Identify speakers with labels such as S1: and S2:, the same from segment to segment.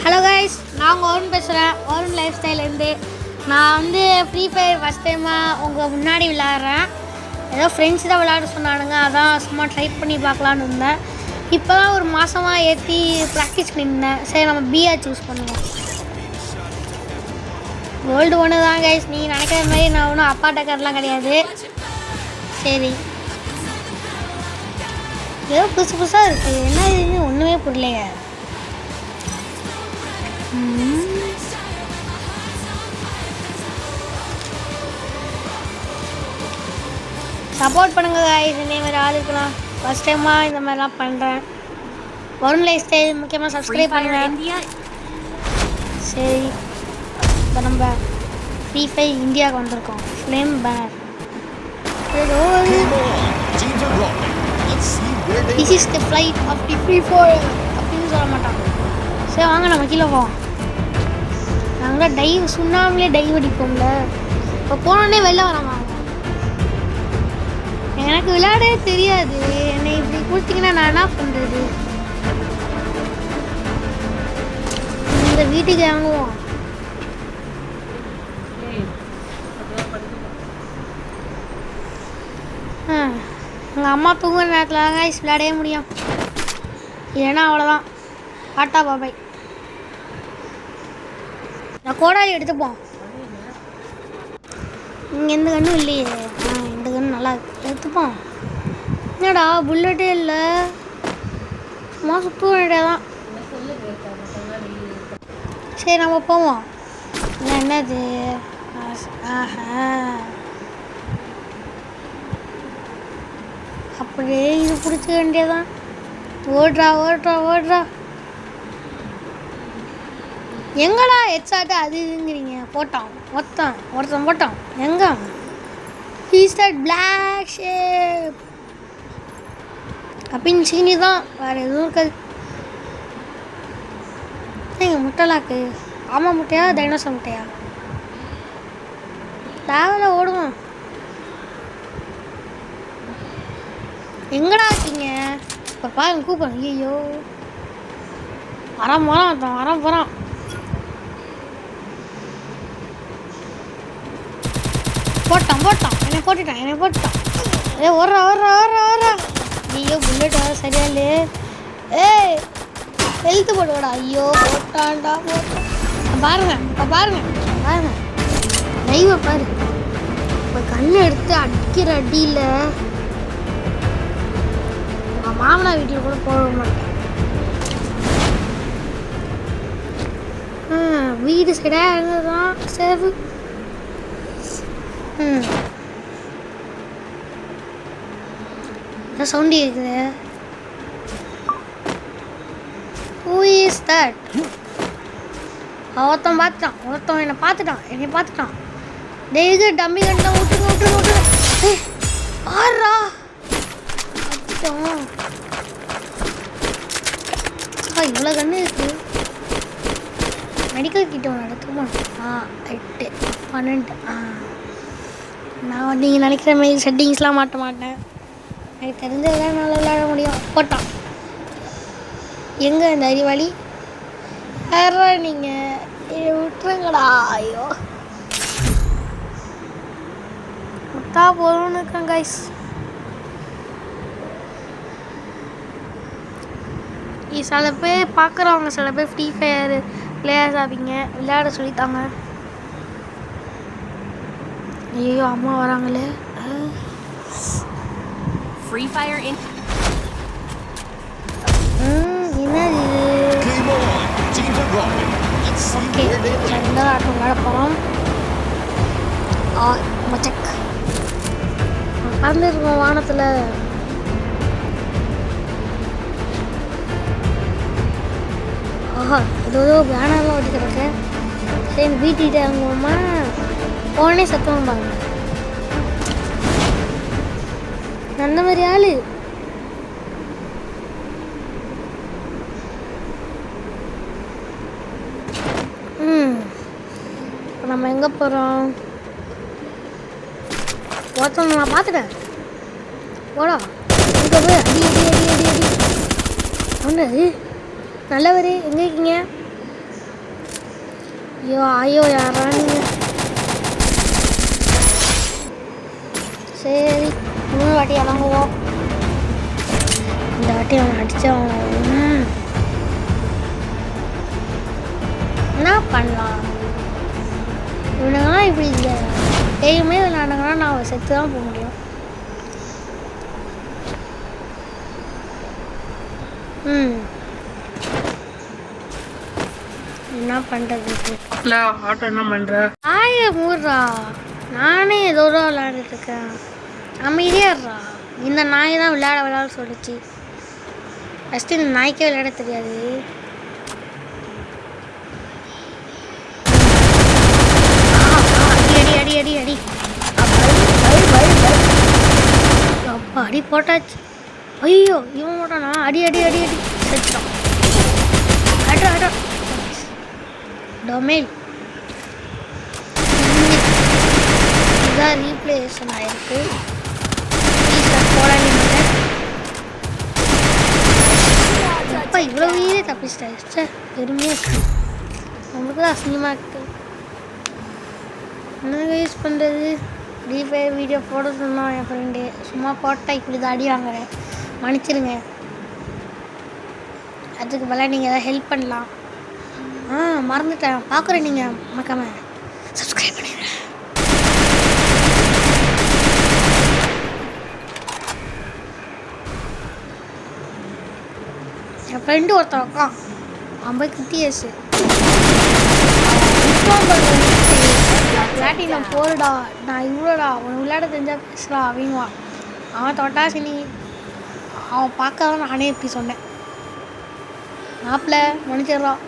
S1: Hello guys, நான் வருண் பேசுகிறேன். Varun life ஸ்டைலேருந்து. நான் வந்து ஃப்ரீ ஃபயர் ஃபஸ்ட் டைமாக உங்கள் முன்னாடி விளையாடுறேன். ஏதோ ஃப்ரெண்ட்ஸ் தான் விளையாட சொன்னானுங்க, அதான் சும்மா ட்ரை பண்ணி பார்க்கலான்னு இருந்தேன். இப்போ தான் ஒரு மாதமாக ஏற்றி ப்ராக்டிஸ் பண்ணியிருந்தேன். சரி, நம்ம பிஆ சூஸ் பண்ணுவோம். வேர்ல்டு ஒன்று தான் கைஸ், நீங்கள் நினைக்கிற மாதிரி நான் ஒன்றும் அப்பா டக்கர்லாம் கிடையாது. சரி, ஏதோ புதுசு புதுசாக இருக்குது. என்ன இதுன்னு ஒன்றுமே புரியலைங்க. சப்போர்ட் பண்ணுங்க கைஸ், இதே மாதிரி ஆள் இருக்கலாம். ஃபஸ்ட் டைமாக இந்த மாதிரிலாம் பண்ணுறேன். வருண் லைஃப் ஸ்டைல் முக்கியமாக சப்ஸ்கிரைப் பண்ணுறேன். சரி, இப்போ நம்ம ஃப்ரீ ஃபயர் இந்தியாவுக்கு வந்திருக்கோம். Flame banner this is the flight of the free fire அப்படின்னு சொல்ல மாட்டாங்க. சரி வாங்க, நம்ம கீழே போவோம். நாங்கள் டைவ் சுண்ணாமலே டைவ் அடிப்போம்ல, இப்போ போனோடனே வெளில வரோம். எனக்கு விளையாடவே தெரியாது. என்னை இப்படி கொடுத்தீங்கன்னா நான் என்ன பண்ணுறது? இந்த வீட்டுக்கு வாங்குவோம். எங்கள் அம்மா தூங்குற நேரத்தில் தாங்க விளையாடவே முடியும். இல்லைன்னா அவ்வளோதான், டாட்டா பாபாய். நான் கோடாலி எடுத்துப்போம். இங்கே எந்த கண்ணும் இல்லையே. இந்த கன்று நல்லா எடுத்துப்போம். என்னடா புல்லட்டே இல்லை, சும்மா சுற்ற வேண்டியதான். சரி நம்ம போவோம். என்னது? அப்படியே இது பிடிச்ச வேண்டியதான். ஓடுறா ஓடுறா ஓடுறா. எங்கடா ஹெட்ஷாட் அது இதுங்கிறீங்க? போட்டான் ஒருத்தன் போட்டான். எங்க ஹீஸ் தட் பிளாக் ஷேப் அப்படின்னு சீனி தான், வேறு எதுவும் இருக்காது. எங்கள் முட்டைலாக்கு ஆமாம் முட்டையா டைனோசர் முட்டையா? தேவையில்ல, ஓடுவோம். எங்கடா இருக்கீங்க? இப்போ பாருங்க கூப்பிடுறேன். ஐயோ வரான் போகிறான். போட்டான் என்னை போட்டுட்டான். ஏ ஓடுறா. ஐயோ புல்லட் வர சரியா இல்லையே. ஏய் ஹெல்த்து போடுவாடா. ஐயோ போட்டான்டா. பாருங்க லைவை பாரு. இப்போ கண்ணை எடுத்து அடிக்கிற அடியில் உங்கள் மாமனா வீட்டில் கூட போட மாட்டேன். வீடு சைடாக இருந்ததுதான் சேஃபு. சவுண்ட் இருக்குது. Who is that? ஒருத்தன் என்னை பார்த்துட்டான். டெய்லி டம்மி கண்டா விட்டுருங்க. ஆறா இவ்வளோ கண்ணு இருக்கு. மெடிக்கல் கிட்ட ஒன்று எடுத்துமா? 8 12. நான் நீங்கள் நினைக்கிற மாதிரி செட்டிங்ஸ்லாம் மாட்ட மாட்டேன். எனக்கு தெரிஞ்சதெல்லாம் நல்லா விளையாட முடியும். போட்டான். எங்கே இந்த அறிவாளி? யாரா நீங்கள்? விட்டுருங்கடா. ஐயோ விட்டா போதும்னு இருக்கேன் கைஸ். சில பேர் பார்க்குறவங்க, சில பேர் ஃப்ரீ ஃபயர் பிளேயர்ஸ் ஆவீங்க, விளையாட சொல்லித்தாங்க. ஐயோ அம்மா வராங்களே. ஃப்ரீ ஃபயர் என்னது? ஓகே, இந்த ஆட்டம் விளையாட போகிறோம். மச்சக் பறந்துருக்கோம் வானத்தில். ஏதோ பேனர்லாம் ஓட்டிக்கிறக்கு. சரி வீட்டுக்கிட்ட இறங்குவோமா? போனே சத்தமாக பாருங்க. அந்த மாதிரி ஆள். இப்போ நம்ம எங்கே போகிறோம்? ஒருத்தவங்க நான் பார்த்துட்டேன். போடா இங்கே போய் அடி. ஒன்று நல்லவர் எங்கே இருக்கீங்க? ஐயோ ஐயோ யாரா நீங்கள்? சரி இன்னொரு வாட்டி இறங்குவோம். இந்த வாட்டி அவன் அடித்தவன் என்ன பண்ணலாம்? இவனுங்களாம் இப்படி இல்லை டெய்லியுமே விளையாடுங்கன்னா நான் செத்து தான் போக முடியும். என்ன பண்ணுறது? ஆட்டோ என்ன பண்ணுற? ஆய மூடுறா, நானே ஏதோ விளையாண்டுட்டு இருக்கேன். அமைதியாடுறா. இந்த நாய் தான் விளையாட சொல்லிச்சு. ஃபஸ்ட்டு இந்த நாய்க்கே விளையாட தெரியாது. அடி அடி அடி அடி அப்பா அடி போட்டாச்சு. ஐயோ இவன் போட்டானா? அடி அடி அடி அடி செத்துட்டான். அட்ரா அட்ரா டொமைன் இதுதான் ரீப்ளேஷன் ஆயிருக்கு. அப்பா இவ்வளோ உயிரே தப்பிச்சிட்டாச்சு. பெருமையாக இருக்கு. நம்மளுக்கு தான் அசிங்கமாக இருக்குது. என்னங்க யூஸ் பண்ணுறது? ஃப்ரீ ஃபயர் வீடியோ போட சொன்னான் என் ஃப்ரெண்டு. சும்மா போட்டால் இப்படி தான் அடி வாங்குறேன். மன்னிச்சிருங்க. அதுக்கு பதிலாக நீங்கள் எதாவது ஹெல்ப் பண்ணலாம். மறந்துட்டேன். பார்க்குறேன். நீங்கள் மறக்காமல் சப்ஸ்கிரைப் பண்ணிடுறேன். என் ஃப்ரெண்டு ஒருத்தன் இருக்கான். அவன் போய் கிட்டியேசு பிளாட்டினம் போடுடா, நான் இவ்வளோடா, அவன் விளையாட தெரிஞ்சால் பேசுகிறா அப்படின்வான். அவன் தொட்டா சரி அவன் பார்க்க தான் நானே இப்படி சொன்னேன். மாப்பிள்ள மன்னிச்சிடறான்.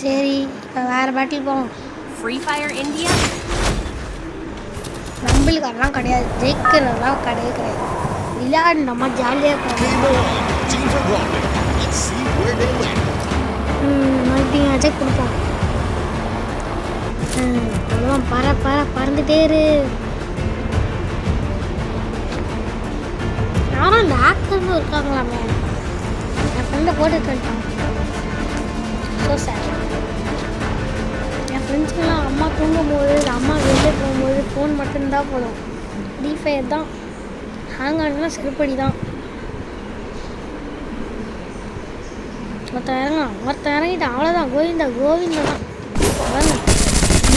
S1: சரி இப்போ வேறு பேட்டில் போவோம். ஃப்ரீ ஃபயர் இந்தியா நம்மளுக்கு அதெல்லாம் கிடையாது. ஜெயிக்கிறதெல்லாம் கிடையவே கிடையாது. விளையாடு நம்ம ஜாலியாக மறுபடியும் கொடுப்போம். பறந்துட்டே இரு. யாரும் இந்த ஆக்கர்னு இருக்காங்களாமே. என் ஃப்ரெண்டை போட்டுட்டு வந்துட்டான். ஸோ சார் என் ஃப்ரெண்ட்ஸுங்கெல்லாம் அம்மா தூங்கும்போது அம்மா வெளியே போகும்போது ஃபோன் மட்டும்தான் போடும். ஃப்ரீ ஃபயர் தான் ஹேங் ஆனா செருப்படி தான். ஒருத்தன் இறங்கிட்டான். அவ்வளோதான். கோவிந்தா தான்.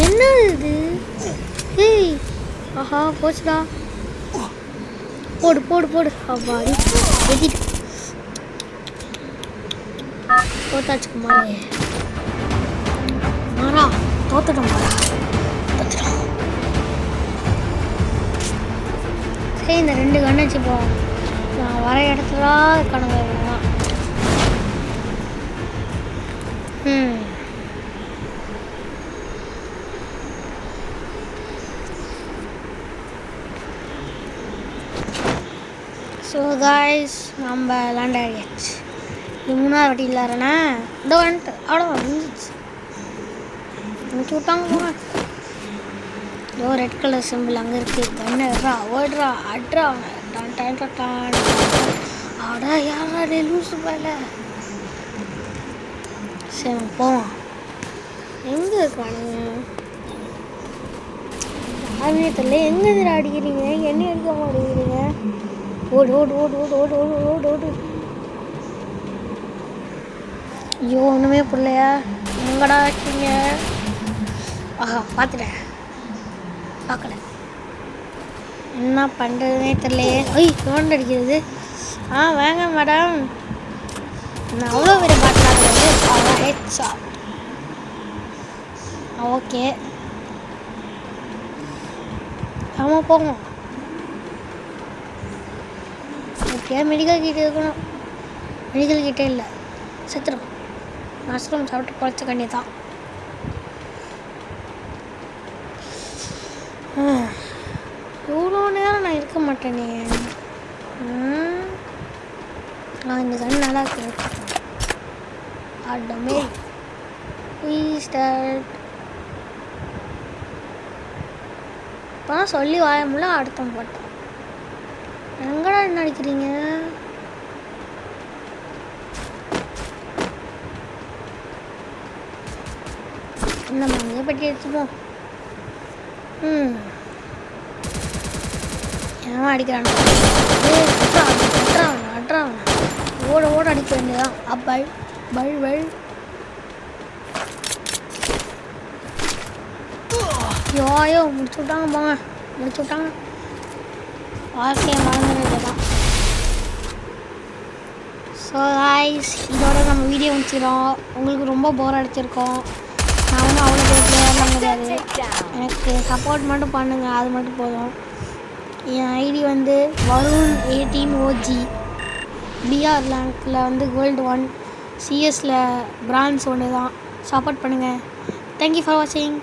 S1: என்ன இது? ஏய் ஆஹா போச்சுடா. போடு போடு போடு. அவ்வாடி வெட்டிட்டு தோத்தாச்சு குமாரே. மாறா தோத்துட்டோம். தோத்துட்டோம். சரி இந்த 2 கண்ணு வச்சுப்போம். நான் வர இடத்துல கணக்கு வேணாம். ஸோ காய்ஸ் நம்ம லேண்ட் ஆகிடுச்சு. இது 3ஆவது வாட்டி இல்லாரண்ணா இதோ வந்துட்டு அவ்வளோ முடிஞ்சிச்சு. முடிச்சு விட்டாங்க போங்க. ஏதோ ரெட் கலர் சிம்பிள் அங்கே இருக்குது. கண்ணா ஓடுறா அட்ரா டான் டான் டான். ஆடா யாரா லூசு போல. சரி போவோம். எங்கே இருக்கானுங்க? தெரியல. எங்கே இதில் அடிக்கிறீங்க? என்ன அடிக்க மாட்டேங்கிறீங்க? ஓடு ஓடு ஓடு ஓடு ஓடு ஓடு ஓடு ஓடு. ஐயோ ஒன்றுமே பிள்ளையா? எங்கடா இருக்கீங்க? ஆஹா பார்த்துட்டேன். பார்க்கல. என்ன பண்ணுறதுனே தெரியலையே. சவுண்ட் அடிக்கிறது. வாங்க மேடம். நான் அவ்வளோ பெரிய பாட்டில் ஹெட் ஷாட். ஓகே ஆமாம் போகும். ஓகே மெடிக்கல் கிட்டே இருக்கணும். மெடிக்கல் கிட்டே இல்லை. செத்துடும். மஷ்ரூம் சாப்பிட்டு குழச்ச கண்ணி தான். இவ்வளோ நேரம் நான் இருக்க மாட்டேனே. இந்த கண்ணு நல்லா இருக்கு. ஆட்டமே ஸ்டார்ட். இப்போ சொல்லி வாயமுள்ள அடுத்தம் போட்டோம். எங்கடா என்ன அடிக்கிறீங்க? நம்ம அங்கேயே பெட்டி அடிச்சுப்போம். ஏன் அடிக்கிறான்? அட்றான் ஓட ஓட அடிக்க வேண்டியதான். அப்பள் பல் வல் யோயோ முடிச்சு விட்டாங்க. போங்க, முடிச்சு விட்டாங்க. வாழ்க்கையை மறந்துடுறது தான். ஸோ காய்ஸ், இதோட நம்ம வீடியோ முடிச்சிடும். உங்களுக்கு ரொம்ப போர் அடிச்சிருக்கோம். நான் ஒன்றும் அவ்வளோ பேர் பிளேயர்லாம் கிடையாது. எனக்கு சப்போர்ட் மட்டும் பண்ணுங்கள், அது மட்டும் போதும். என் ஐடி வந்து வருண் 18 OG. பிஆர் ரேங்கில் வந்து கோல்டு 1, சிஎஸில் பிரான்ஸ் 1 தான். சப்போர்ட் பண்ணுங்கள். தேங்க்யூ ஃபார் வாட்சிங்.